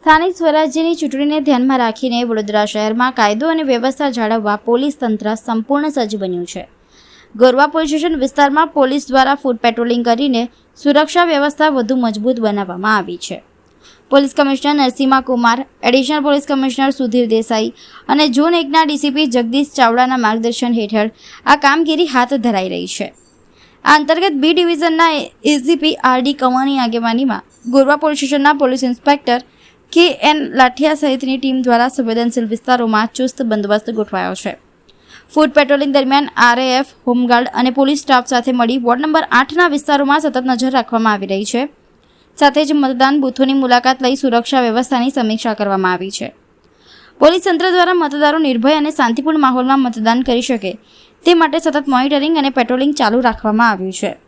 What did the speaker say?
સ્થાનિક સ્વરાજ્યની ચૂંટણીને ધ્યાનમાં રાખીને વડોદરા શહેરમાં કાયદો અને વ્યવસ્થા જાળવવા પોલીસ તંત્ર સંપૂર્ણ સજ્જ બન્યું છે. ગોરવા પોલીસ સ્ટેશન વિસ્તારમાં પોલીસ દ્વારા ફૂટ પેટ્રોલિંગ કરીને સુરક્ષા વ્યવસ્થા વધુ મજબૂત બનાવવામાં આવી છે. Police commissioner Narasimha Kumar, additional police commissioner Sudhir Desai અને ઝોન 1ના ડીસીપી જગદીશ ચાવડાના માર્ગદર્શન હેઠળ આ કામગીરી હાથ ધરાઈ રહી છે. આ અંતર્ગત બી ડિવિઝનના એસીપી આરડી કંવરની આગેવાનીમાં ગોરવા પોલીસ સ્ટેશનના પોલીસ ઇન્સ્પેક્ટર KN લાઠિયા સહિતની ટીમ દ્વારા સંવેદનશીલ વિસ્તારોમાં ચુસ્ત બંદોબસ્ત ગોઠવાયો છે. ફૂટ પેટ્રોલિંગ દરમિયાન RAF, હોમગાર્ડ અને પોલીસ સ્ટાફ સાથે મળી વોર્ડ નંબર 8ના વિસ્તારોમાં સતત નજર રાખવામાં આવી રહી છે. સાથે જ મતદાન બૂથોની મુલાકાત લઈ સુરક્ષા વ્યવસ્થાની સમીક્ષા કરવામાં આવી છે. પોલીસ તંત્ર દ્વારા મતદારો નિર્ભય અને શાંતિપૂર્ણ માહોલમાં મતદાન કરી શકે તે માટે સતત મોનિટરિંગ અને પેટ્રોલિંગ ચાલુ રાખવામાં આવ્યું છે.